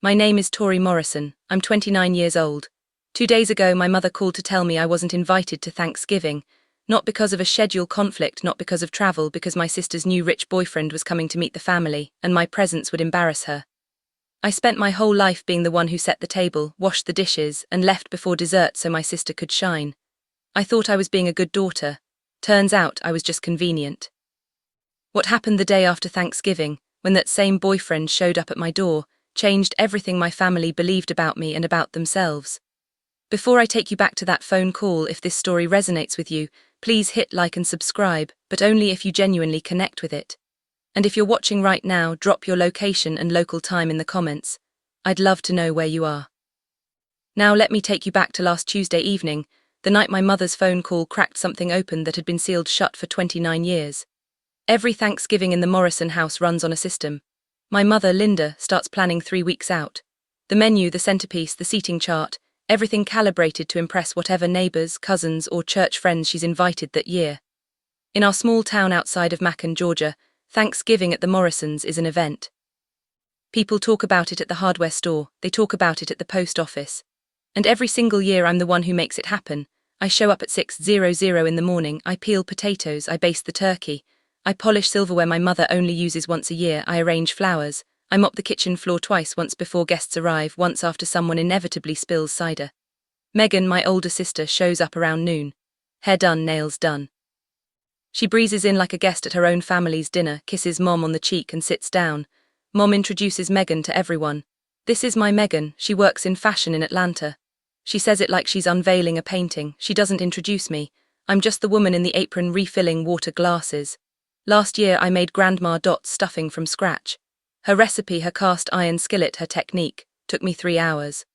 My name is Tori Morrison. I'm 29 years old. 2 days ago, my mother called to tell me I wasn't invited to Thanksgiving. Not because of a schedule conflict, not because of travel, because my sister's new rich boyfriend was coming to meet the family, and my presence would embarrass her. I spent my whole life being the one who set the table, washed the dishes, and left before dessert so my sister could shine. I thought I was being a good daughter. Turns out I was just convenient. What happened the day after Thanksgiving, when that same boyfriend showed up at my door, changed everything my family believed about me and about themselves. Before I take you back to that phone call, if this story resonates with you, please hit like and subscribe, but only if you genuinely connect with it. And if you're watching right now, drop your location and local time in the comments. I'd love to know where you are. Now let me take you back to last Tuesday evening, the night my mother's phone call cracked something open that had been sealed shut for 29 years. Every Thanksgiving in the Morrison house runs on a system. My mother, Linda, starts planning 3 weeks out. The menu, the centerpiece, the seating chart, everything calibrated to impress whatever neighbors, cousins, or church friends she's invited that year. In our small town outside of Macon, Georgia, Thanksgiving at the Morrisons is an event. People talk about it at the hardware store, they talk about it at the post office. And every single year I'm the one who makes it happen. I show up at 6:00 in the morning, I peel potatoes, I baste the turkey, I polish silverware my mother only uses once a year, I arrange flowers, I mop the kitchen floor twice, once before guests arrive, once after someone inevitably spills cider. Megan, my older sister, shows up around noon. Hair done, nails done. She breezes in like a guest at her own family's dinner, kisses Mom on the cheek and sits down. Mom introduces Megan to everyone. This is my Megan, she works in fashion in Atlanta. She says it like she's unveiling a painting. She doesn't introduce me. I'm just the woman in the apron refilling water glasses. Last year I made Grandma Dot's stuffing from scratch. Her recipe, her cast iron skillet, her technique, took me 3 hours.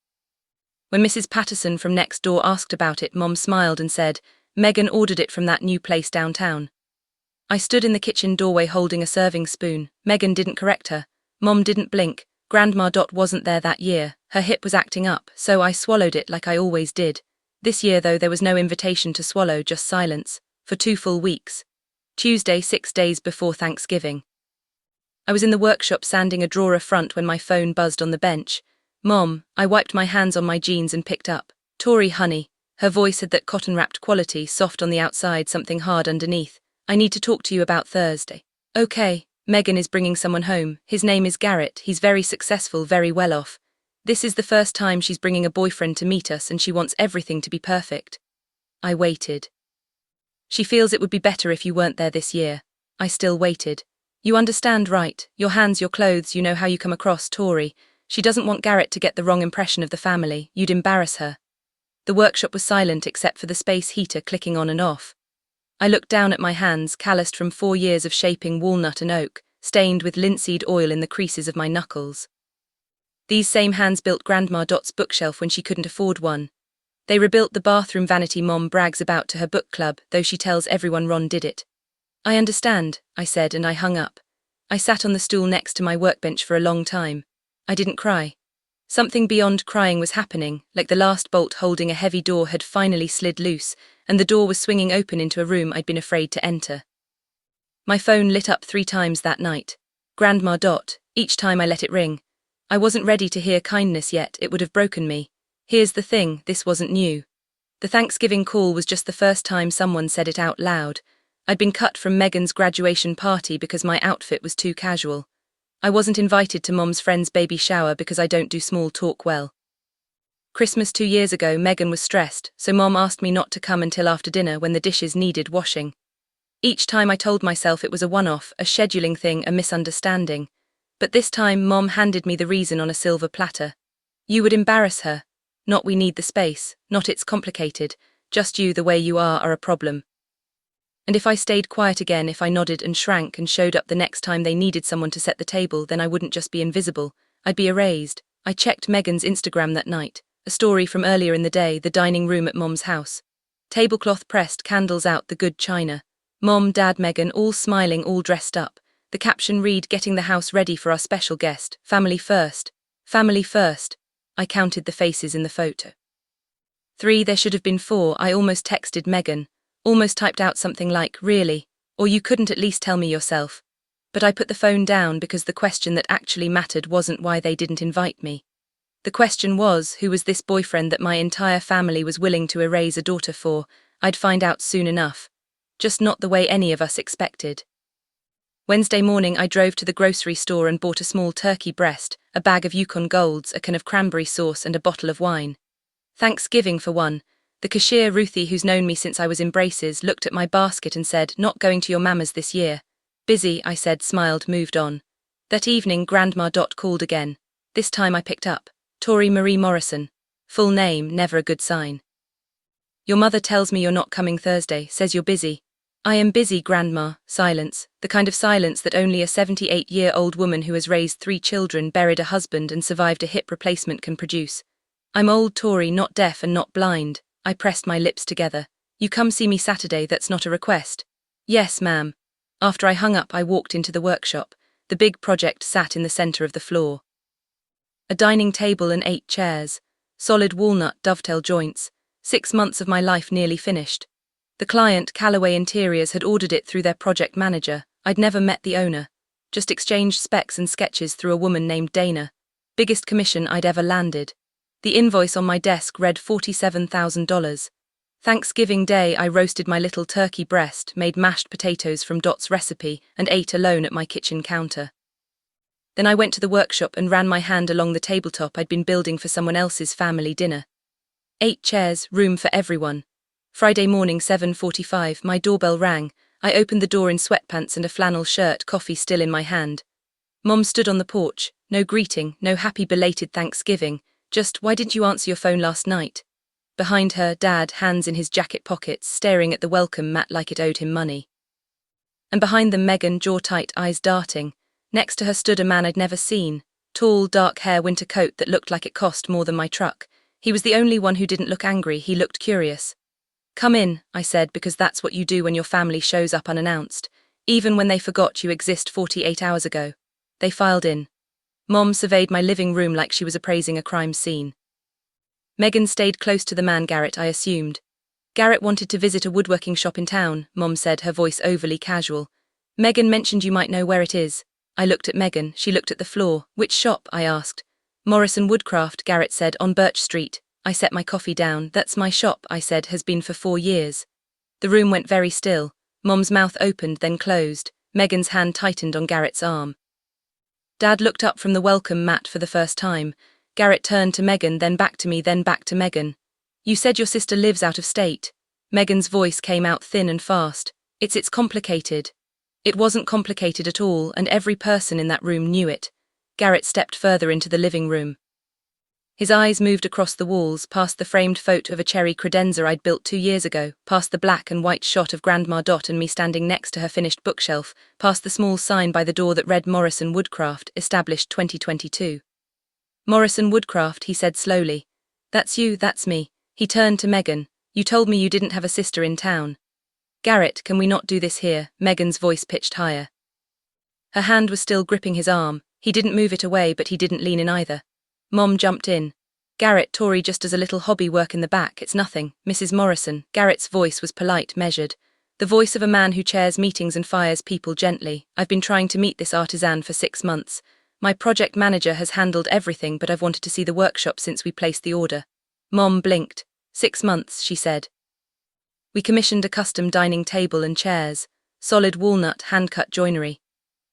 When Mrs. Patterson from next door asked about it, Mom smiled and said, Megan ordered it from that new place downtown. I stood in the kitchen doorway holding a serving spoon. Megan didn't correct her. Mom didn't blink. Grandma Dot wasn't there that year. Her hip was acting up, so I swallowed it like I always did. This year though, there was no invitation to swallow, just silence, for 2 full weeks. Tuesday, 6 days before Thanksgiving. I was in the workshop sanding a drawer front when my phone buzzed on the bench. Mom, I wiped my hands on my jeans and picked up. Tori, honey. Her voice had that cotton-wrapped quality, soft on the outside, something hard underneath. I need to talk to you about Thursday. Okay, Megan is bringing someone home. His name is Garrett. He's very successful, very well off. This is the first time she's bringing a boyfriend to meet us and she wants everything to be perfect. I waited. She feels it would be better if you weren't there this year. I still waited. You understand, right? Your hands, your clothes, you know how you come across, Tori. She doesn't want Garrett to get the wrong impression of the family. You'd embarrass her. The workshop was silent except for the space heater clicking on and off. I looked down at my hands, calloused from 4 years of shaping walnut and oak, stained with linseed oil in the creases of my knuckles. These same hands built Grandma Dot's bookshelf when she couldn't afford one. They rebuilt the bathroom vanity Mom brags about to her book club, though she tells everyone Ron did it. I understand, I said, and I hung up. I sat on the stool next to my workbench for a long time. I didn't cry. Something beyond crying was happening, like the last bolt holding a heavy door had finally slid loose, and the door was swinging open into a room I'd been afraid to enter. My phone lit up 3 times that night. Grandma Dot, each time I let it ring. I wasn't ready to hear kindness yet, it would have broken me. Here's the thing, this wasn't new. The Thanksgiving call was just the first time someone said it out loud. I'd been cut from Megan's graduation party because my outfit was too casual. I wasn't invited to Mom's friend's baby shower because I don't do small talk well. Christmas 2 years ago, Megan was stressed, so Mom asked me not to come until after dinner when the dishes needed washing. Each time I told myself it was a one-off, a scheduling thing, a misunderstanding. But this time Mom handed me the reason on a silver platter. You would embarrass her. Not we need the space, not it's complicated, just you the way you are a problem. And if I stayed quiet again, if I nodded and shrank and showed up the next time they needed someone to set the table, then I wouldn't just be invisible, I'd be erased. I checked Megan's Instagram that night, a story from earlier in the day, the dining room at Mom's house. Tablecloth pressed, candles out, the good china. Mom, Dad, Megan, all smiling, all dressed up. The caption read, getting the house ready for our special guest, family first. Family first. I counted the faces in the photo. 3, there should have been 4, I almost texted Megan. Almost typed out something like, really? Or you couldn't at least tell me yourself. But I put the phone down because the question that actually mattered wasn't why they didn't invite me. The question was, who was this boyfriend that my entire family was willing to erase a daughter for? I'd find out soon enough. Just not the way any of us expected. Wednesday morning I drove to the grocery store and bought a small turkey breast, a bag of Yukon Golds, a can of cranberry sauce and a bottle of wine. Thanksgiving for one. The cashier, Ruthie, who's known me since I was in braces, looked at my basket and said, "Not going to your mama's this year." "Busy," I said, smiled, moved on. That evening Grandma called again. This time I picked up. Tori Marie Morrison. Full name, never a good sign. "Your mother tells me you're not coming Thursday, says you're busy." "I am busy, Grandma." Silence, the kind of silence that only a 78-year-old woman who has raised 3 children, buried a husband and survived a hip replacement can produce. "I'm old, Tori, not deaf and not blind." I pressed my lips together. "You come see me Saturday, that's not a request." "Yes, ma'am." After I hung up I walked into the workshop. The big project sat in the center of the floor. A dining table and 8 chairs. Solid walnut dovetail joints. 6 months of my life nearly finished. The client, Callaway Interiors, had ordered it through their project manager. I'd never met the owner. Just exchanged specs and sketches through a woman named Dana. Biggest commission I'd ever landed. The invoice on my desk read $47,000. Thanksgiving Day I roasted my little turkey breast, made mashed potatoes from Dot's recipe, and ate alone at my kitchen counter. Then I went to the workshop and ran my hand along the tabletop I'd been building for someone else's family dinner. 8 chairs, room for everyone. Friday morning, 7:45, my doorbell rang. I opened the door in sweatpants and a flannel shirt, coffee still in my hand. Mom stood on the porch, no greeting, no happy belated Thanksgiving, just, "Why didn't you answer your phone last night?" Behind her, Dad, hands in his jacket pockets, staring at the welcome mat like it owed him money. And behind them Megan, jaw tight, eyes darting. Next to her stood a man I'd never seen. Tall, dark hair, winter coat that looked like it cost more than my truck. He was the only one who didn't look angry, he looked curious. "Come in," I said, because that's what you do when your family shows up unannounced, even when they forgot you exist 48 hours ago. They filed in. Mom surveyed my living room like she was appraising a crime scene. Megan stayed close to the man, Garrett, I assumed. "Garrett wanted to visit a woodworking shop in town," Mom said, her voice overly casual. "Megan mentioned you might know where it is." I looked at Megan, she looked at the floor. "Which shop?" I asked. "Morrison Woodcraft," Garrett said, "on Birch Street." I set my coffee down. "That's my shop," I said, "has been for 4 years. The room went very still. Mom's mouth opened, then closed. Megan's hand tightened on Garrett's arm. Dad looked up from the welcome mat for the first time. Garrett turned to Megan, then back to me, then back to Megan. "You said your sister lives out of state." Megan's voice came out thin and fast. It's complicated." It wasn't complicated at all, and every person in that room knew it. Garrett stepped further into the living room. His eyes moved across the walls, past the framed photo of a cherry credenza I'd built 2 years ago, past the black and white shot of Grandma and me standing next to her finished bookshelf, past the small sign by the door that read Morrison Woodcraft, established 2022. "Morrison Woodcraft," he said slowly. "That's you, that's me." He turned to Megan. "You told me you didn't have a sister in town." "Garrett, can we not do this here?" Megan's voice pitched higher. Her hand was still gripping his arm. He didn't move it away, but he didn't lean in either. Mom jumped in. "Garrett, Tori just does a little hobby work in the back, it's nothing. Mrs. Morrison." Garrett's voice was polite, measured. The voice of a man who chairs meetings and fires people gently. "I've been trying to meet this artisan for 6 months. My project manager has handled everything, but I've wanted to see the workshop since we placed the order." Mom blinked. 6 months, she said. We commissioned a custom dining table and chairs. Solid walnut, hand-cut joinery.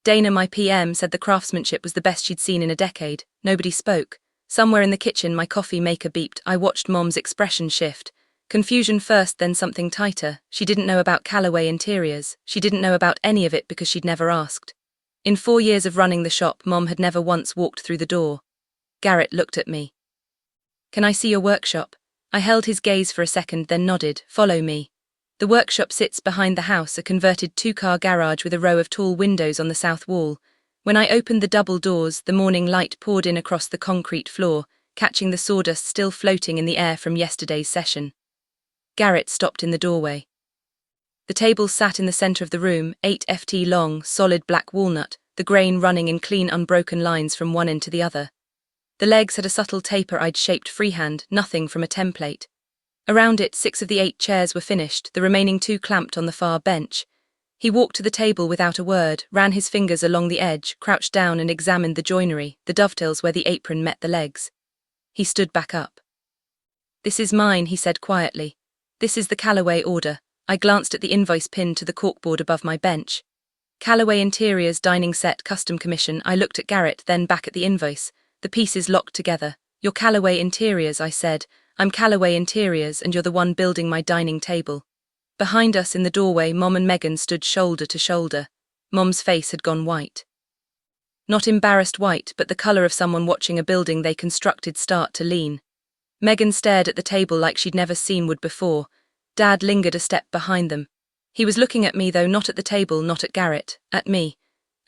Dana, my PM, said the craftsmanship was the best she'd seen in a decade. Nobody spoke. Somewhere in the kitchen my coffee maker beeped. I watched Mom's expression shift. Confusion first, then something tighter. She didn't know about Callaway Interiors. She didn't know about any of it because she'd never asked. In 4 years of running the shop, Mom had never once walked through the door. Garrett looked at me. "Can I see your workshop?" I held his gaze for a second, then nodded. "Follow me." The workshop sits behind the house, a converted 2-car garage with a row of tall windows on the south wall. When I opened the double doors, the morning light poured in across the concrete floor, catching the sawdust still floating in the air from yesterday's session. Garrett stopped in the doorway. The table sat in the center of the room, 8 ft long, solid black walnut, the grain running in clean unbroken lines from one end to the other. The legs had a subtle taper I'd shaped freehand, nothing from a template. Around it, 6 of the 8 chairs were finished, the remaining 2 clamped on the far bench. He walked to the table without a word, ran his fingers along the edge, crouched down and examined the joinery, the dovetails where the apron met the legs. He stood back up. "This is mine," he said quietly. "This is the Callaway order." I glanced at the invoice pinned to the corkboard above my bench. Callaway Interiors dining set custom commission. I looked at Garrett, then back at the invoice. The pieces locked together. "You're Callaway Interiors," I said. "I'm Callaway Interiors, and you're the one building my dining table." Behind us in the doorway, Mom and Megan stood shoulder to shoulder. Mom's face had gone white. Not embarrassed white, but the color of someone watching a building they constructed start to lean. Megan stared at the table like she'd never seen wood before. Dad lingered a step behind them. He was looking at me though, not at the table, not at Garrett, at me.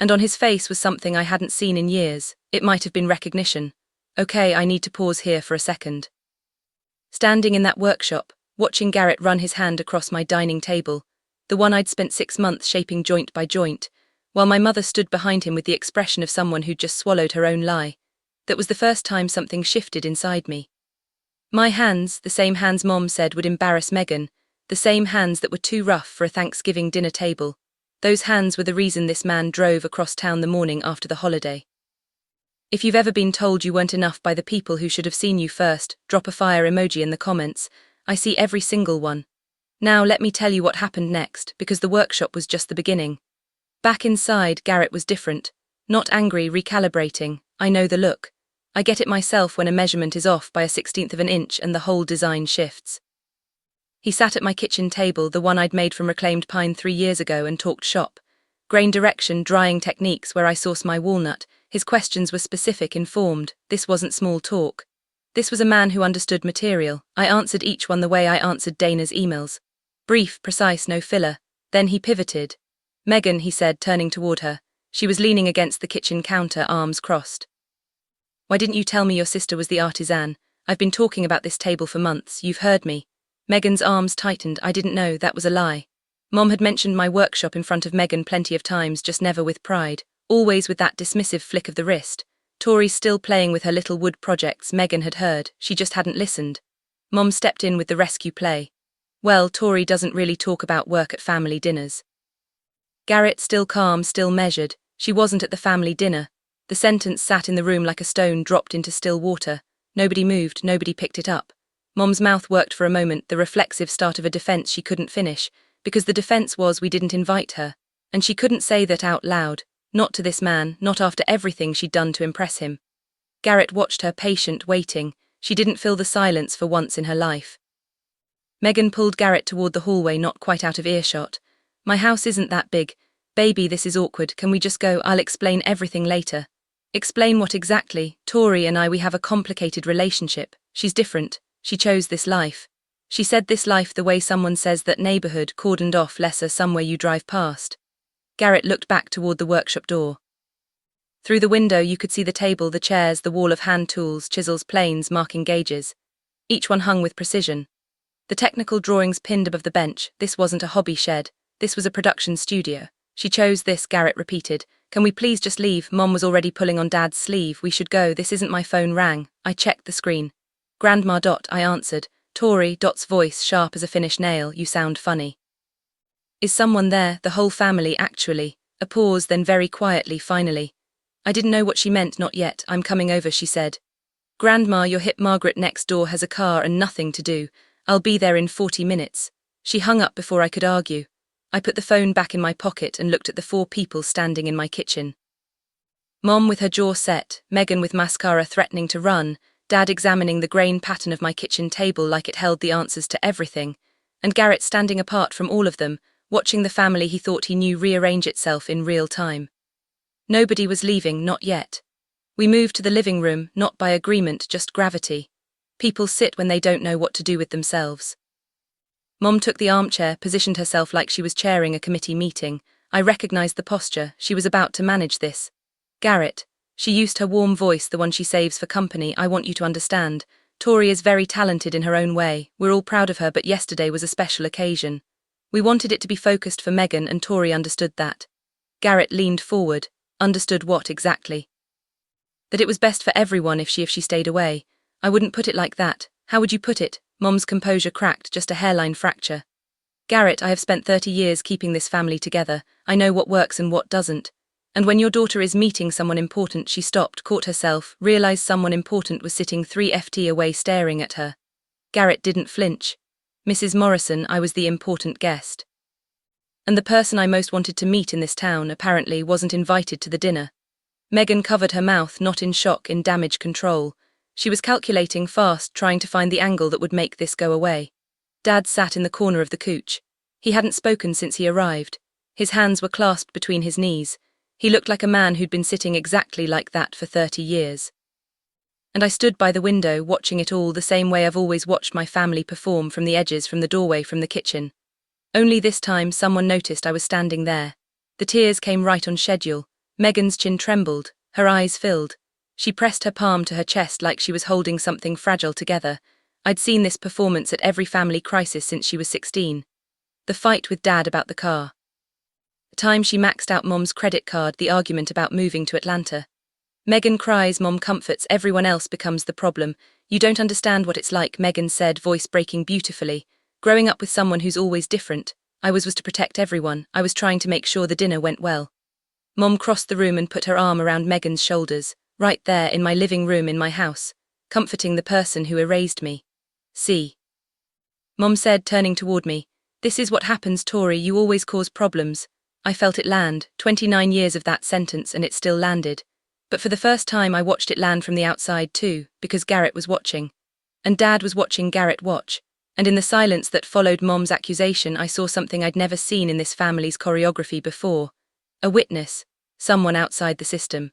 And on his face was something I hadn't seen in years. It might have been recognition. Okay, I need to pause here for a second. Standing in that workshop, watching Garrett run his hand across my dining table, the one I'd spent 6 months shaping joint by joint, while my mother stood behind him with the expression of someone who'd just swallowed her own lie. That was the first time something shifted inside me. My hands, the same hands Mom said would embarrass Megan, the same hands that were too rough for a Thanksgiving dinner table, those hands were the reason this man drove across town the morning after the holiday. If you've ever been told you weren't enough by the people who should have seen you first, drop a fire emoji in the comments. I see every single one. Now let me tell you what happened next, because the workshop was just the beginning. Back inside, Garrett was different. Not angry, recalibrating. I know the look. I get it myself when a measurement is off by a 1/16 of an inch and the whole design shifts. He sat at my kitchen table, the one I'd made from reclaimed pine 3 years ago, and talked shop. Grain direction, drying techniques, where I source my walnut. His questions were specific, informed. This wasn't small talk. This was a man who understood material. I answered each one the way I answered Dana's emails. Brief, precise, no filler. Then he pivoted. "Megan," he said, turning toward her. She was leaning against the kitchen counter, arms crossed. "Why didn't you tell me your sister was the artisan? I've been talking about this table for months. You've heard me." Megan's arms tightened. "I didn't know, that was a lie." Mom had mentioned my workshop in front of Megan plenty of times, just never with pride, always with that dismissive flick of the wrist. Tori's still playing with her little wood projects. Megan had heard, she just hadn't listened. Mom stepped in with the rescue play. "Well, Tori doesn't really talk about work at family dinners." Garrett, still calm, still measured. "She wasn't at the family dinner." The sentence sat in the room like a stone dropped into still water. Nobody moved, nobody picked it up. Mom's mouth worked for a moment, the reflexive start of a defense she couldn't finish, because the defense was we didn't invite her. And she couldn't say that out loud, not to this man, not after everything she'd done to impress him. Garrett watched her, patient, waiting. She didn't fill the silence for once in her life. Megan pulled Garrett toward the hallway, not quite out of earshot. "My house isn't that big. Baby, this is awkward. Can we just go? I'll explain everything later." "Explain what exactly?" "Tori and I, we have a complicated relationship. She's different. She chose this life. She said this life the way someone says that neighborhood, cordoned off, lesser, somewhere you drive past." Garrett looked back toward the workshop door. Through the window you could see the table, the chairs, the wall of hand tools, chisels, planes, marking gauges. Each one hung with precision. The technical drawings pinned above the bench. This wasn't a hobby shed. This was a production studio. "She chose this," Garrett repeated. "Can we please just leave?" Mom was already pulling on Dad's sleeve. "We should go." "This isn't." My phone rang. I checked the screen. "Grandma. I answered. Tori's voice sharp as a finished nail. "You sound funny." "Is someone there?" "The whole family, actually." A pause, then very quietly, "Finally." I didn't know what she meant. "Not yet. I'm coming over," she said. "Grandma, your hip Margaret next door has a car and nothing to do. I'll be there in 40 minutes. She hung up before I could argue. I put the phone back in my pocket and looked at the 4 people standing in my kitchen. Mom with her jaw set, Megan with mascara threatening to run, Dad examining the grain pattern of my kitchen table like it held the answers to everything, and Garrett standing apart from all of them, watching the family he thought he knew rearrange itself in real time. Nobody was leaving, not yet. We moved to the living room, not by agreement, just gravity. People sit when they don't know what to do with themselves. Mom took the armchair, positioned herself like she was chairing a committee meeting. I recognized the posture. She was about to manage this. "Garrett." She used her warm voice, the one she saves for company. "I want you to understand. Tori is very talented in her own way. We're all proud of her, but yesterday was a special occasion. We wanted it to be focused for Megan, and Tori understood that." Garrett leaned forward. "Understood what exactly?" "That it was best for everyone if she stayed away." "I wouldn't put it like that." "How would you put it?" Mom's composure cracked, just a hairline fracture. "Garrett, I have spent 30 years keeping this family together. I know what works and what doesn't. And when your daughter is meeting someone important, she stopped, caught herself, realized someone important was sitting 3 ft away staring at her. Garrett didn't flinch. Mrs. Morrison, I was the important guest. And the person I most wanted to meet in this town, apparently, wasn't invited to the dinner. Megan covered her mouth, not in shock, in damage control. She was calculating fast, trying to find the angle that would make this go away. Dad sat in the corner of the couch. He hadn't spoken since he arrived. His hands were clasped between his knees. He looked like a man who'd been sitting exactly like that for 30 years. And I stood by the window, watching it all the same way I've always watched my family perform, from the edges, from the doorway, from the kitchen. Only this time someone noticed I was standing there. The tears came right on schedule. Megan's chin trembled, her eyes filled. She pressed her palm to her chest like she was holding something fragile together. I'd seen this performance at every family crisis since she was 16. The fight with Dad about the car. The time she maxed out Mom's credit card, the argument about moving to Atlanta. Megan cries, Mom comforts, everyone else becomes the problem. You don't understand what it's like, Megan said, voice breaking beautifully. Growing up with someone who's always different. I was to protect everyone. I was trying to make sure the dinner went well. Mom crossed the room and put her arm around Megan's shoulders, right there in my living room in my house, comforting the person who erased me. See. Mom said, turning toward me, this is what happens, Tori, you always cause problems. I felt it land, 29 years of that sentence, and it still landed. But for the first time I watched it land from the outside too, because Garrett was watching. And Dad was watching Garrett watch. And in the silence that followed Mom's accusation, I saw something I'd never seen in this family's choreography before. A witness, someone outside the system.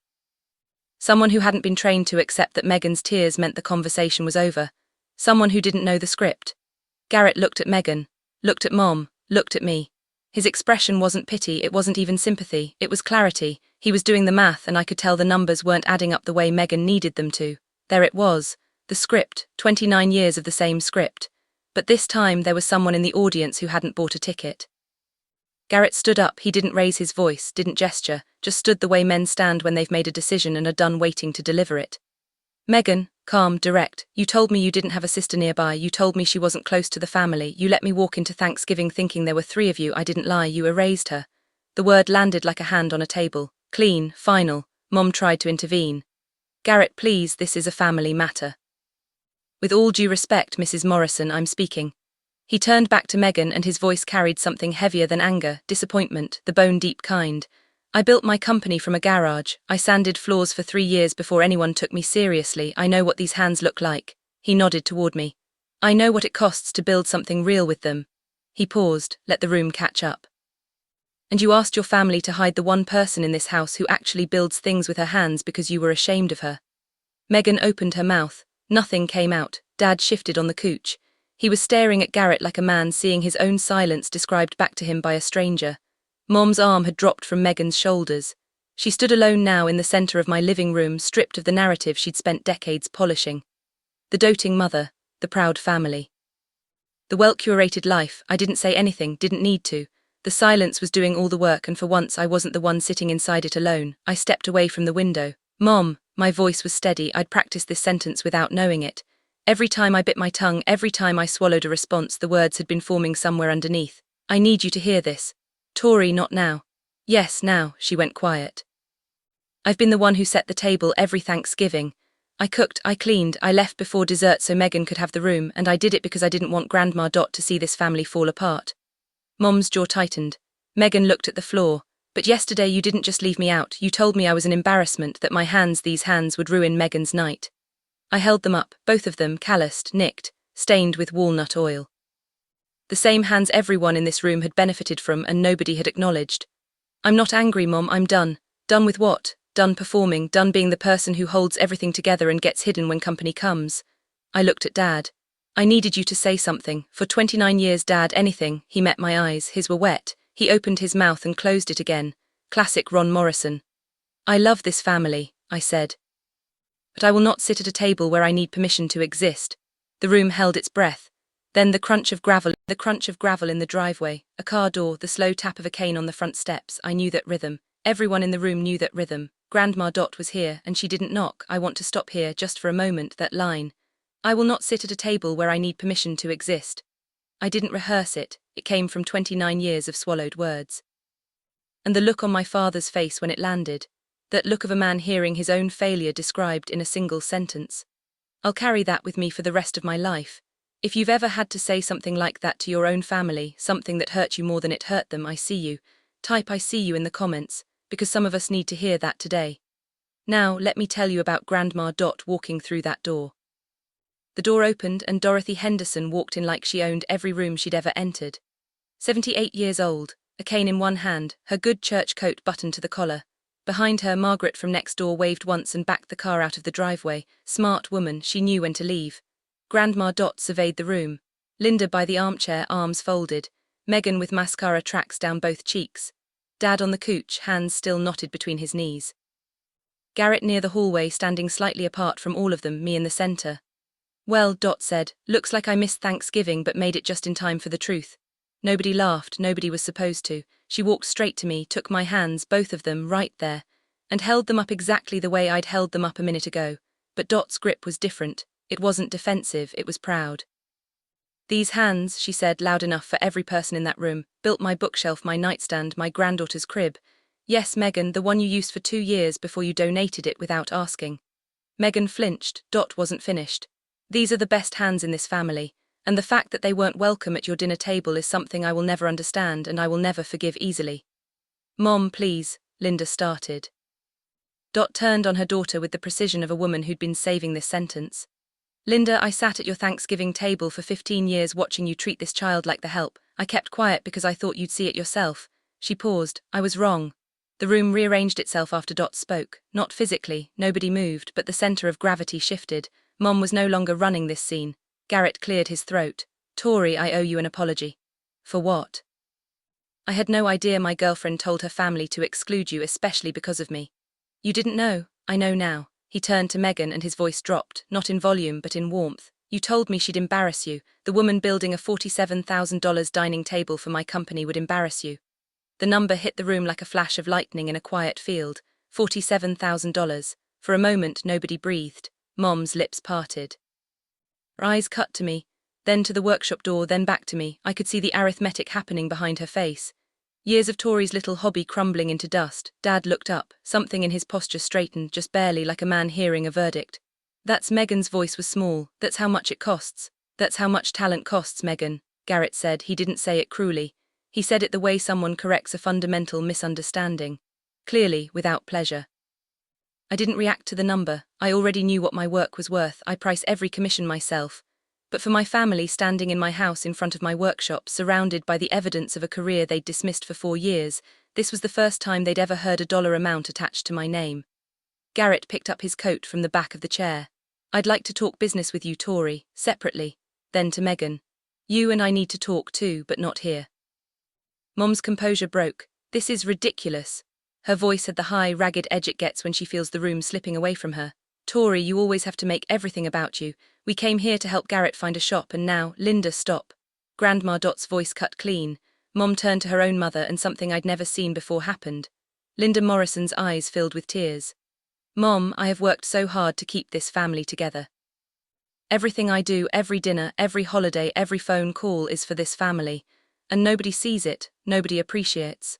Someone who hadn't been trained to accept that Megan's tears meant the conversation was over. Someone who didn't know the script. Garrett looked at Megan, looked at Mom, looked at me. His expression wasn't pity, it wasn't even sympathy, it was clarity. He was doing the math, and I could tell the numbers weren't adding up the way Megan needed them to. There it was, the script, 29 years of the same script. But this time there was someone in the audience who hadn't bought a ticket. Garrett stood up, he didn't raise his voice, didn't gesture, just stood the way men stand when they've made a decision and are done waiting to deliver it. Megan, calm, direct, you told me you didn't have a sister nearby, you told me she wasn't close to the family, you let me walk into Thanksgiving thinking there were 3 of you, I didn't lie, you erased her. The word landed like a hand on a table, clean, final. Mom tried to intervene. Garrett, please, this is a family matter. With all due respect, Mrs. Morrison, I'm speaking. He turned back to Megan and his voice carried something heavier than anger, disappointment, the bone-deep kind. I built my company from a garage. I sanded floors for 3 years before anyone took me seriously. I know what these hands look like. He nodded toward me. I know what it costs to build something real with them. He paused, let the room catch up. And you asked your family to hide the one person in this house who actually builds things with her hands because you were ashamed of her. Megan opened her mouth. Nothing came out. Dad shifted on the couch. He was staring at Garrett like a man seeing his own silence described back to him by a stranger. Mom's arm had dropped from Megan's shoulders. She stood alone now in the center of my living room, stripped of the narrative she'd spent decades polishing. The doting mother, the proud family. The well-curated life. I didn't say anything, didn't need to. The silence was doing all the work, and for once I wasn't the one sitting inside it alone. I stepped away from the window. Mom, my voice was steady. I'd practiced this sentence without knowing it. Every time I bit my tongue, every time I swallowed a response, the words had been forming somewhere underneath. I need you to hear this. Tori, not now. Yes, now, she went quiet. I've been the one who set the table every Thanksgiving. I cooked, I cleaned, I left before dessert so Megan could have the room, and I did it because I didn't want Grandma Dot to see this family fall apart. Mom's jaw tightened. Megan looked at the floor. But yesterday you didn't just leave me out, you told me I was an embarrassment, that my hands, these hands, would ruin Megan's night. I held them up, both of them, calloused, nicked, stained with walnut oil. The same hands everyone in this room had benefited from and nobody had acknowledged. I'm not angry, Mom, I'm done. Done with what? Done performing, done being the person who holds everything together and gets hidden when company comes. I looked at Dad. I needed you to say something. For 29 years, Dad, anything. He met my eyes, his were wet. He opened his mouth and closed it again. Classic Ron Morrison. I love this family, I said. But I will not sit at a table where I need permission to exist. The room held its breath. Then the crunch of gravel in the driveway, a car door, the slow tap of a cane on the front steps. I knew that rhythm. Everyone in the room knew that rhythm. Grandma Dot was here, and she didn't knock. I want to stop here, just for a moment, that line. I will not sit at a table where I need permission to exist. I didn't rehearse it. It came from 29 years of swallowed words. And the look on my father's face when it landed, that look of a man hearing his own failure described in a single sentence. I'll carry that with me for the rest of my life. If you've ever had to say something like that to your own family, something that hurt you more than it hurt them, I see you. Type "I see you" in the comments, because some of us need to hear that today. Now, let me tell you about Grandma Dot walking through that door. The door opened and Dorothy Henderson walked in like she owned every room she'd ever entered. 78 years old, a cane in one hand, her good church coat buttoned to the collar. Behind her, Margaret from next door waved once and backed the car out of the driveway. Smart woman, she knew when to leave. Grandma Dot surveyed the room. Linda by the armchair, arms folded. Megan with mascara tracks down both cheeks. Dad on the couch, hands still knotted between his knees. Garrett near the hallway, standing slightly apart from all of them, me in the center. Well, Dot said, looks like I missed Thanksgiving but made it just in time for the truth. Nobody laughed, nobody was supposed to. She walked straight to me, took my hands, both of them, right there, and held them up exactly the way I'd held them up a minute ago. But Dot's grip was different. It wasn't defensive, it was proud. These hands, she said, loud enough for every person in that room, built my bookshelf, my nightstand, my granddaughter's crib. Yes, Megan, the one you used for 2 years before you donated it without asking. Megan flinched. Dot wasn't finished. These are the best hands in this family, and the fact that they weren't welcome at your dinner table is something I will never understand and I will never forgive easily. Mom, please, Linda started. Dot turned on her daughter with the precision of a woman who'd been saving this sentence. Linda, I sat at your Thanksgiving table for 15 years watching you treat this child like the help. I kept quiet because I thought you'd see it yourself. She paused. I was wrong. The room rearranged itself after Dot spoke. Not physically, nobody moved, but the center of gravity shifted. Mom was no longer running this scene. Garrett cleared his throat. Tori, I owe you an apology. For what? I had no idea my girlfriend told her family to exclude you, especially because of me. You didn't know. I know now. He turned to Megan and his voice dropped, not in volume but in warmth. You told me she'd embarrass you. The woman building a $47,000 dining table for my company would embarrass you. The number hit the room like a flash of lightning in a quiet field. $47,000. For a moment nobody breathed. Mom's lips parted. Her eyes cut to me, then to the workshop door, then back to me. I could see the arithmetic happening behind her face. Years of Tori's little hobby crumbling into dust. Dad looked up. Something in his posture straightened, just barely, like a man hearing a verdict. That's Megan's voice was small. That's how much it costs. That's how much talent costs, Megan, Garrett said. He didn't say it cruelly. He said it the way someone corrects a fundamental misunderstanding. Clearly, without pleasure. I didn't react to the number. I already knew what my work was worth. I price every commission myself. But for my family, standing in my house in front of my workshop, surrounded by the evidence of a career they'd dismissed for 4 years, this was the first time they'd ever heard a dollar amount attached to my name. Garrett picked up his coat from the back of the chair. I'd like to talk business with you, Tori, separately. Then to Megan. You and I need to talk too, but not here. Mom's composure broke. This is ridiculous. Her voice had the high, ragged edge it gets when she feels the room slipping away from her. Tori, you always have to make everything about you. We came here to help Garrett find a shop and now, Linda, stop. Grandma Dot's voice cut clean. Mom turned to her own mother and something I'd never seen before happened. Linda Morrison's eyes filled with tears. Mom, I have worked so hard to keep this family together. Everything I do, every dinner, every holiday, every phone call is for this family. And nobody sees it, nobody appreciates.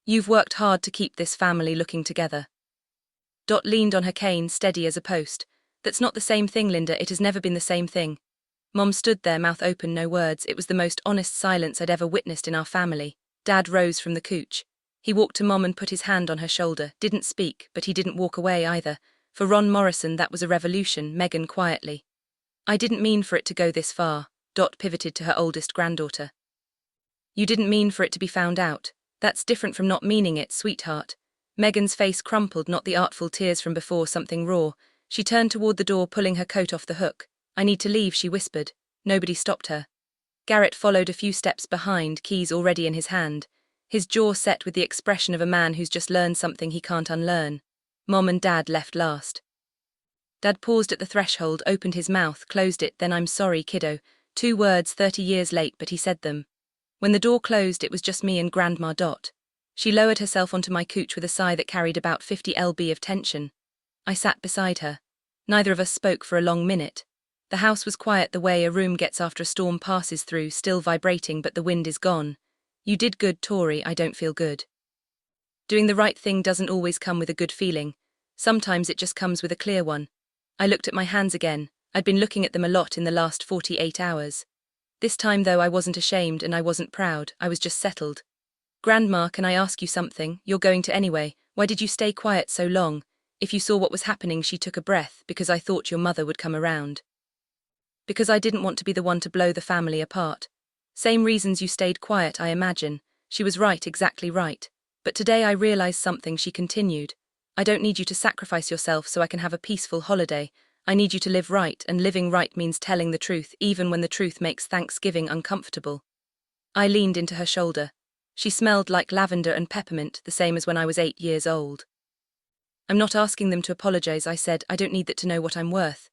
You've worked hard to keep this family looking together. Dot leaned on her cane, steady as a post. That's not the same thing, Linda, it has never been the same thing. Mom stood there, mouth open, no words. It was the most honest silence I'd ever witnessed in our family. Dad rose from the couch. He walked to Mom and put his hand on her shoulder, didn't speak, but he didn't walk away either. For Ron Morrison that was a revolution, Megan quietly. I didn't mean for it to go this far. Dot pivoted to her oldest granddaughter. You didn't mean for it to be found out. That's different from not meaning it, sweetheart. Megan's face crumpled, not the artful tears from before, something raw. She turned toward the door, pulling her coat off the hook. I need to leave, she whispered. Nobody stopped her. Garrett followed a few steps behind, keys already in his hand. His jaw set with the expression of a man who's just learned something he can't unlearn. Mom and Dad left last. Dad paused at the threshold, opened his mouth, closed it, then I'm sorry, kiddo. 2 words, 30 years late, but he said them. When the door closed, it was just me and Grandma Dot. She lowered herself onto my couch with a sigh that carried about 50 lb of tension. I sat beside her. Neither of us spoke for a long minute. The house was quiet the way a room gets after a storm passes through, still vibrating, but the wind is gone. You did good, Tori, I don't feel good. Doing the right thing doesn't always come with a good feeling. Sometimes it just comes with a clear one. I looked at my hands again. I'd been looking at them a lot in the last 48 hours. This time though I wasn't ashamed and I wasn't proud, I was just settled. Grandma, can I ask you something? You're going to anyway. Why did you stay quiet so long? If you saw what was happening, she took a breath, because I thought your mother would come around. Because I didn't want to be the one to blow the family apart. Same reasons you stayed quiet, I imagine. She was right, exactly right. But today I realized something, she continued. I don't need you to sacrifice yourself so I can have a peaceful holiday. I need you to live right, and living right means telling the truth, even when the truth makes Thanksgiving uncomfortable. I leaned into her shoulder. She smelled like lavender and peppermint, the same as when I was 8 years old. I'm not asking them to apologize, I said. I don't need that to know what I'm worth.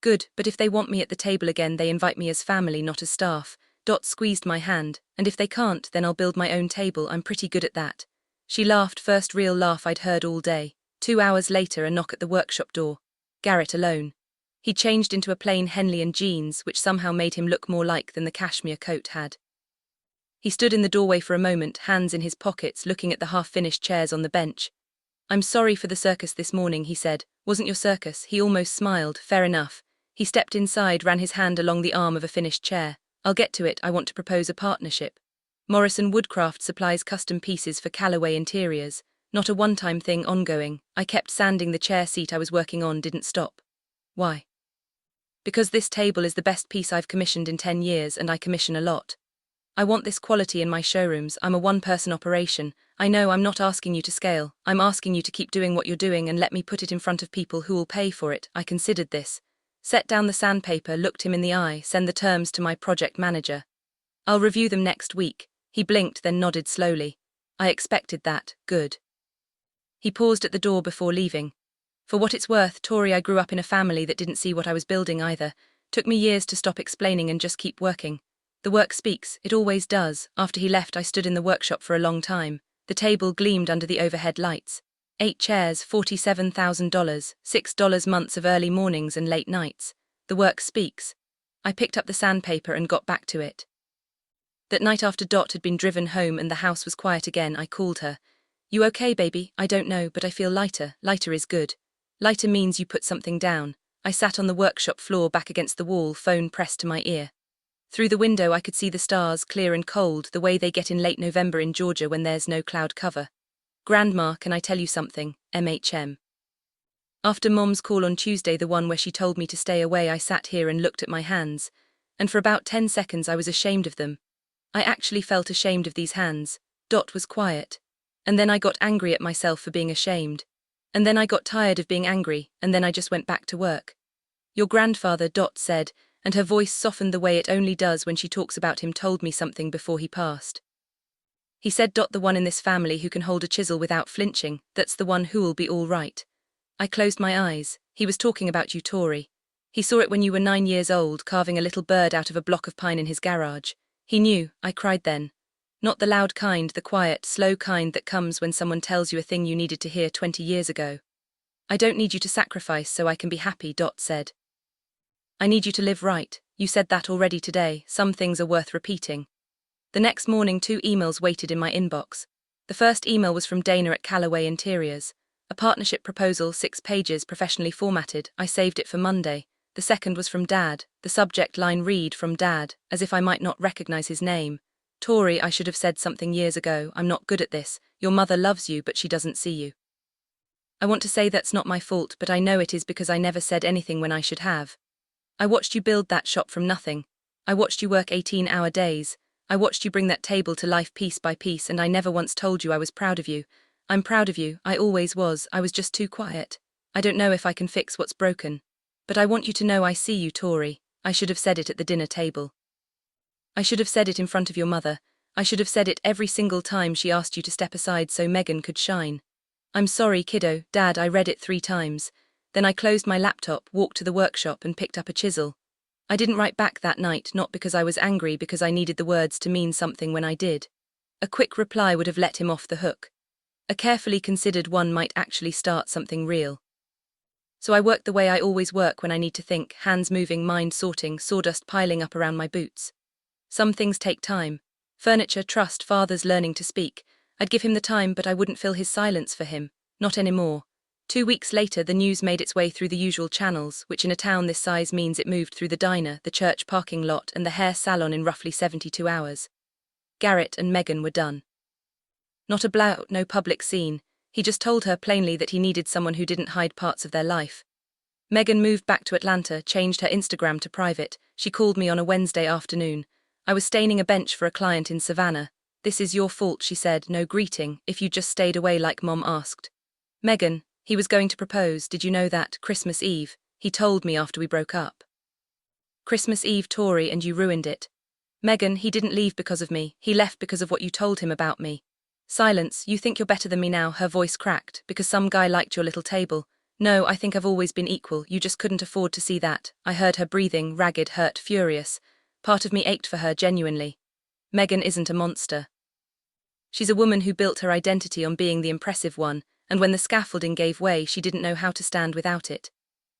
Good, but if they want me at the table again, they invite me as family, not as staff. Dot squeezed my hand. And if they can't, then I'll build my own table. I'm pretty good at that. She laughed, first real laugh I'd heard all day. 2 hours later, a knock at the workshop door. Garrett alone. He changed into a plain Henley and jeans, which somehow made him look more like than the cashmere coat had. He stood in the doorway for a moment, hands in his pockets, looking at the half-finished chairs on the bench. I'm sorry for the circus this morning, he said. Wasn't your circus? He almost smiled. Fair enough. He stepped inside, ran his hand along the arm of a finished chair. I'll get to it. I want to propose a partnership. Morrison Woodcraft supplies custom pieces for Callaway interiors. Not a one-time thing, ongoing. I kept sanding the chair seat I was working on, didn't stop. Why? Because this table is the best piece I've commissioned in 10 years, and I commission a lot. I want this quality in my showrooms. I'm a one-person operation. I know, I'm not asking you to scale. I'm asking you to keep doing what you're doing and let me put it in front of people who will pay for it. I considered this. Set down the sandpaper, looked him in the eye, send the terms to my project manager. I'll review them next week. He blinked, then nodded slowly. I expected that. Good. He paused at the door before leaving. For what it's worth, Tori, I grew up in a family that didn't see what I was building either. Took me years to stop explaining and just keep working. The work speaks, it always does. After he left, I stood in the workshop for a long time. The table gleamed under the overhead lights. 8 chairs, $47,000, $6 months of early mornings and late nights. The work speaks. I picked up the sandpaper and got back to it. That night after Dot had been driven home and the house was quiet again, I called her. You okay, baby? I don't know, but I feel lighter. Lighter is good. Lighter means you put something down. I sat on the workshop floor back against the wall, phone pressed to my ear. Through the window I could see the stars, clear and cold, the way they get in late November in Georgia when there's no cloud cover. Grandma, can I tell you something? MHM. After Mom's call on Tuesday, the one where she told me to stay away, I sat here and looked at my hands. And for about 10 seconds I was ashamed of them. I actually felt ashamed of these hands. Dot was quiet. And then I got angry at myself for being ashamed. And then I got tired of being angry, and then I just went back to work. Your grandfather, Dot said, and her voice softened the way it only does when she talks about him, told me something before he passed. He said, Dot, the one in this family who can hold a chisel without flinching, that's the one who'll be all right. I closed my eyes. He was talking about you, Tori. He saw it when you were 9 years old, carving a little bird out of a block of pine in his garage. He knew. I cried then. Not the loud kind, the quiet, slow kind that comes when someone tells you a thing you needed to hear 20 years ago. I don't need you to sacrifice so I can be happy, Dot said. I need you to live right. You said that already today. Some things are worth repeating. The next morning, 2 emails waited in my inbox. The first email was from Dana at Callaway Interiors. A partnership proposal, 6 pages, professionally formatted. I saved it for Monday. The second was from Dad. The subject line read, from Dad, as if I might not recognize his name. Tori, I should have said something years ago. I'm not good at this. Your mother loves you, but she doesn't see you. I want to say that's not my fault, but I know it is because I never said anything when I should have. I watched you build that shop from nothing. I watched you work 18-hour days. I watched you bring that table to life piece by piece, and I never once told you I was proud of you. I'm proud of you. I always was. I was just too quiet. I don't know if I can fix what's broken. But I want you to know I see you, Tori. I should have said it at the dinner table. I should have said it in front of your mother. I should have said it every single time she asked you to step aside so Megan could shine. I'm sorry, kiddo. Dad, I read it 3 times. Then I closed my laptop, walked to the workshop and picked up a chisel. I didn't write back that night, not because I was angry, because I needed the words to mean something when I did. A quick reply would have let him off the hook. A carefully considered one might actually start something real. So I worked the way I always work when I need to think, hands moving, mind sorting, sawdust piling up around my boots. Some things take time. Furniture, trust, fathers learning to speak. I'd give him the time, but I wouldn't fill his silence for him. Not anymore. 2 weeks later, the news made its way through the usual channels, which in a town this size means it moved through the diner, the church parking lot, and the hair salon in roughly 72 hours. Garrett and Megan were done. Not a blowout, no public scene. He just told her plainly that he needed someone who didn't hide parts of their life. Megan moved back to Atlanta, changed her Instagram to private. She called me on a Wednesday afternoon. I was staining a bench for a client in Savannah. "This is your fault," she said, "no greeting, if you just stayed away like Mom asked." "Megan, he was going to propose, did you know that, Christmas Eve? He told me after we broke up." "Christmas Eve, Tori, and you ruined it." "Megan, he didn't leave because of me, he left because of what you told him about me." "Silence, you think you're better than me now," her voice cracked, "because some guy liked your little table. No, I think I've always been equal, you just couldn't afford to see that." I heard her breathing, ragged, hurt, furious. Part of me ached for her, genuinely. Megan isn't a monster. She's a woman who built her identity on being the impressive one, and when the scaffolding gave way, she didn't know how to stand without it.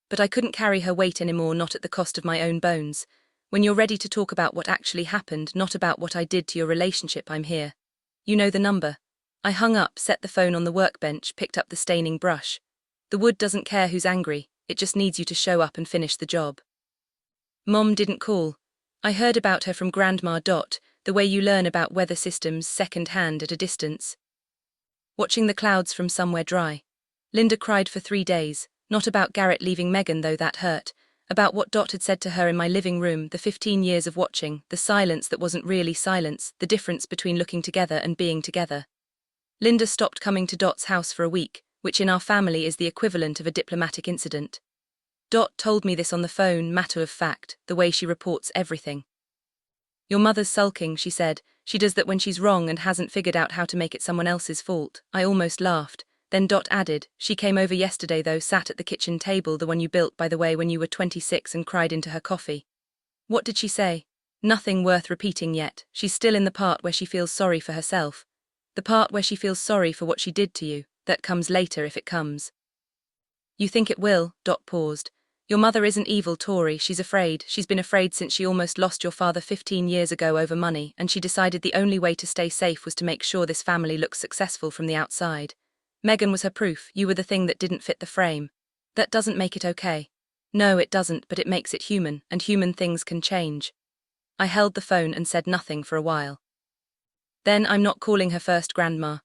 But I couldn't carry her weight anymore, not at the cost of my own bones. "When you're ready to talk about what actually happened, not about what I did to your relationship, I'm here. You know the number." I hung up, set the phone on the workbench, picked up the staining brush. The wood doesn't care who's angry, it just needs you to show up and finish the job. Mom didn't call. I heard about her from Grandma. The way you learn about weather systems second-hand at a distance. Watching the clouds from somewhere dry. Linda cried for 3 days, not about Garrett leaving Megan, though that hurt, about what Dot had said to her in my living room, the 15 years of watching, the silence that wasn't really silence, the difference between looking together and being together. Linda stopped coming to Dot's house for a week, which in our family is the equivalent of a diplomatic incident. Dot told me this on the phone, matter of fact, the way she reports everything. "Your mother's sulking," she said. "She does that when she's wrong and hasn't figured out how to make it someone else's fault." I almost laughed. Then Dot added, "She came over yesterday though, sat at the kitchen table, the one you built, by the way, when you were 26, and cried into her coffee." "What did she say?" "Nothing worth repeating yet. She's still in the part where she feels sorry for herself. The part where she feels sorry for what she did to you. That comes later if it comes." "You think it will?" Dot paused. "Your mother isn't evil, Tori, she's afraid. She's been afraid since she almost lost your father 15 years ago over money, and she decided the only way to stay safe was to make sure this family looks successful from the outside. Megan was her proof. You were the thing that didn't fit the frame. That doesn't make it okay." "No, it doesn't, but it makes it human, and human things can change." I held the phone and said nothing for a while. "Then I'm not calling her first, Grandma."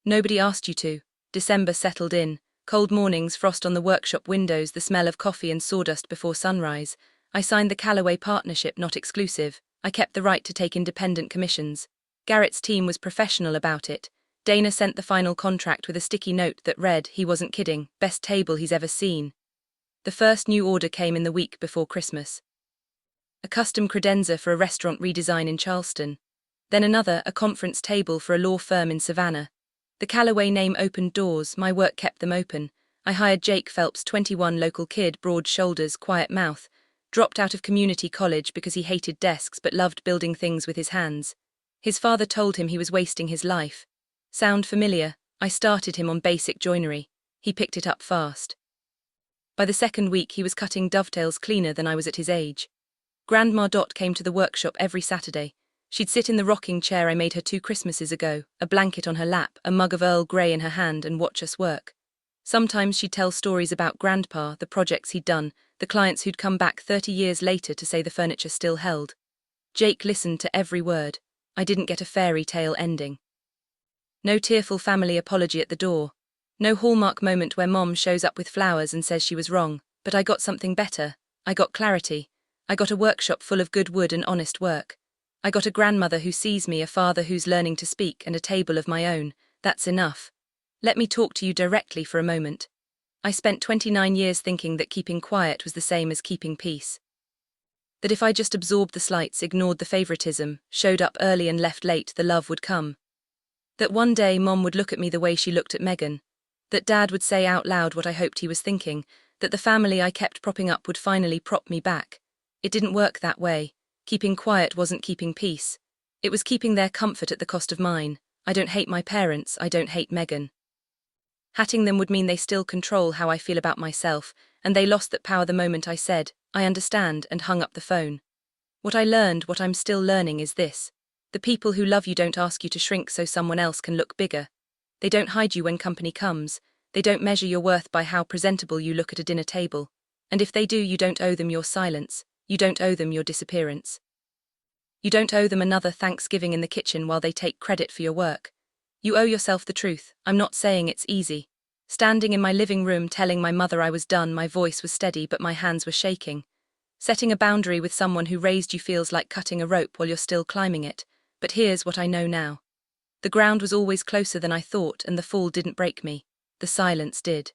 "Nobody asked you to." December settled in. Cold mornings, frost on the workshop windows, the smell of coffee and sawdust before sunrise. I signed the Callaway partnership, not exclusive. I kept the right to take independent commissions. Garrett's team was professional about it. Dana sent the final contract with a sticky note that read, he wasn't kidding, best table he's ever seen. The first new order came in the week before Christmas. A custom credenza for a restaurant redesign in Charleston. Then another, a conference table for a law firm in Savannah. The Callaway name opened doors, my work kept them open. I hired Jake Phelps, 21, local kid, broad shoulders, quiet mouth. Dropped out of community college because he hated desks but loved building things with his hands. His father told him he was wasting his life. Sound familiar? I started him on basic joinery. He picked it up fast. By the second week he was cutting dovetails cleaner than I was at his age. Grandma came to the workshop every Saturday. She'd sit in the rocking chair I made her 2 Christmases ago, a blanket on her lap, a mug of Earl Grey in her hand, and watch us work. Sometimes she'd tell stories about Grandpa, the projects he'd done, the clients who'd come back 30 years later to say the furniture still held. Jake listened to every word. I didn't get a fairy tale ending. No tearful family apology at the door. No Hallmark moment where Mom shows up with flowers and says she was wrong. But I got something better. I got clarity. I got a workshop full of good wood and honest work. I got a grandmother who sees me, a father who's learning to speak, and a table of my own. That's enough. Let me talk to you directly for a moment. I spent 29 years thinking that keeping quiet was the same as keeping peace. That if I just absorbed the slights, ignored the favoritism, showed up early and left late, the love would come. That one day Mom would look at me the way she looked at Megan. That Dad would say out loud what I hoped he was thinking. That the family I kept propping up would finally prop me back. It didn't work that way. Keeping quiet wasn't keeping peace. It was keeping their comfort at the cost of mine. I don't hate my parents, I don't hate Megan. Hatting them would mean they still control how I feel about myself, and they lost that power the moment I said, "I understand," and hung up the phone. What I learned, what I'm still learning, is this. The people who love you don't ask you to shrink so someone else can look bigger. They don't hide you when company comes. They don't measure your worth by how presentable you look at a dinner table. And if they do, you don't owe them your silence. You don't owe them your disappearance. You don't owe them another Thanksgiving in the kitchen while they take credit for your work. You owe yourself the truth. I'm not saying it's easy. Standing in my living room telling my mother I was done, my voice was steady but my hands were shaking. Setting a boundary with someone who raised you feels like cutting a rope while you're still climbing it. But here's what I know now. The ground was always closer than I thought, and the fall didn't break me. The silence did.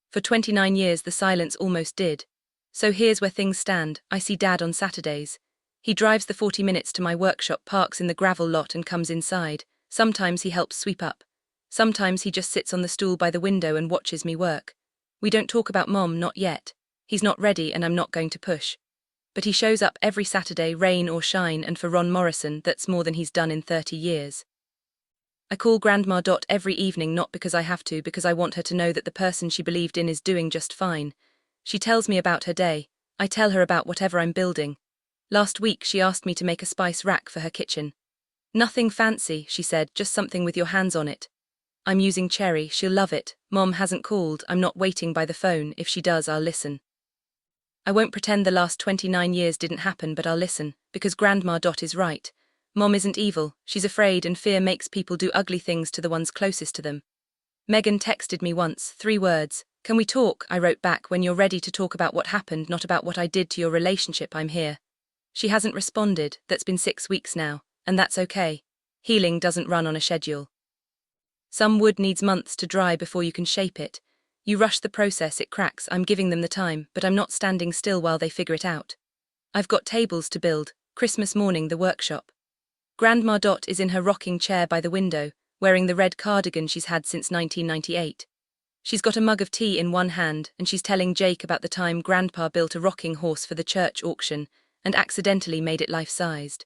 For 29 years the silence almost did. So here's where things stand. I see Dad on Saturdays. He drives the 40 minutes to my workshop, parks in the gravel lot and comes inside. Sometimes he helps sweep up. Sometimes he just sits on the stool by the window and watches me work. We don't talk about Mom, not yet. He's not ready and I'm not going to push. But he shows up every Saturday, rain or shine, and for Ron Morrison, that's more than he's done in 30 years. I call Grandma Dot every evening, not because I have to, because I want her to know that the person she believed in is doing just fine. She tells me about her day. I tell her about whatever I'm building. Last week she asked me to make a spice rack for her kitchen. Nothing fancy, she said, just something with your hands on it. I'm using cherry, she'll love it. Mom hasn't called, I'm not waiting by the phone. If she does, I'll listen. I won't pretend the last 29 years didn't happen, but I'll listen, because Grandma Dot is right. Mom isn't evil, she's afraid, and fear makes people do ugly things to the ones closest to them. Megan texted me once, 3 words. Can we talk? I wrote back, when you're ready to talk about what happened, not about what I did to your relationship, I'm here. She hasn't responded. That's been 6 weeks now, and that's okay. Healing doesn't run on a schedule. Some wood needs months to dry before you can shape it. You rush the process, it cracks. I'm giving them the time, but I'm not standing still while they figure it out. I've got tables to build. Christmas morning, the workshop. Grandma Dot is in her rocking chair by the window, wearing the red cardigan she's had since 1998. She's got a mug of tea in one hand, and she's telling Jake about the time Grandpa built a rocking horse for the church auction and accidentally made it life-sized.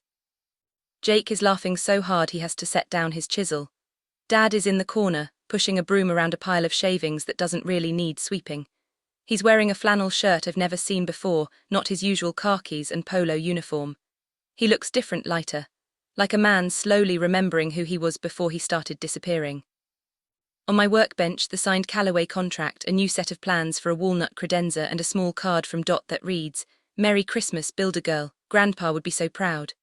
Jake is laughing so hard he has to set down his chisel. Dad is in the corner, pushing a broom around a pile of shavings that doesn't really need sweeping. He's wearing a flannel shirt I've never seen before, not his usual khakis and polo uniform. He looks different, lighter. Like a man slowly remembering who he was before he started disappearing. On my workbench, the signed Callaway contract, a new set of plans for a walnut credenza, and a small card from Dot that reads, "Merry Christmas, Build-A-Girl, Grandpa would be so proud."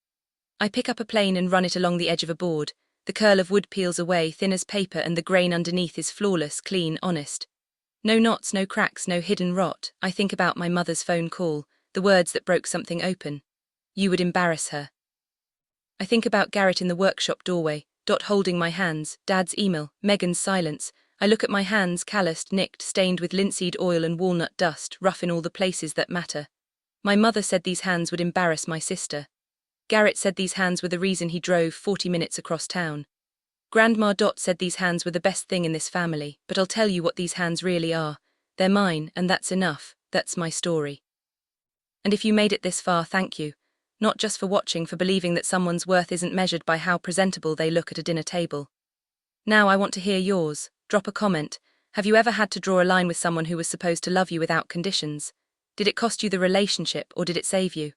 I pick up a plane and run it along the edge of a board. The curl of wood peels away, thin as paper, and the grain underneath is flawless, clean, honest. No knots, no cracks, no hidden rot. I think about my mother's phone call, the words that broke something open. You would embarrass her. I think about Garrett in the workshop doorway, Dot holding my hands, Dad's email, Megan's silence. I look at my hands, calloused, nicked, stained with linseed oil and walnut dust, rough in all the places that matter. My mother said these hands would embarrass my sister. Garrett said these hands were the reason he drove 40 minutes across town. Grandma Dot said these hands were the best thing in this family, but I'll tell you what these hands really are. They're mine, and that's enough. That's my story. And if you made it this far, thank you. Not just for watching, for believing that someone's worth isn't measured by how presentable they look at a dinner table. Now I want to hear yours. Drop a comment. Have you ever had to draw a line with someone who was supposed to love you without conditions? Did it cost you the relationship, or did it save you?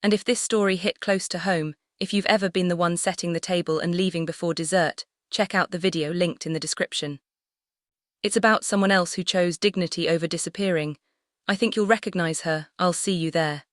And if this story hit close to home, if you've ever been the one setting the table and leaving before dessert, check out the video linked in the description. It's about someone else who chose dignity over disappearing. I think you'll recognize her. I'll see you there.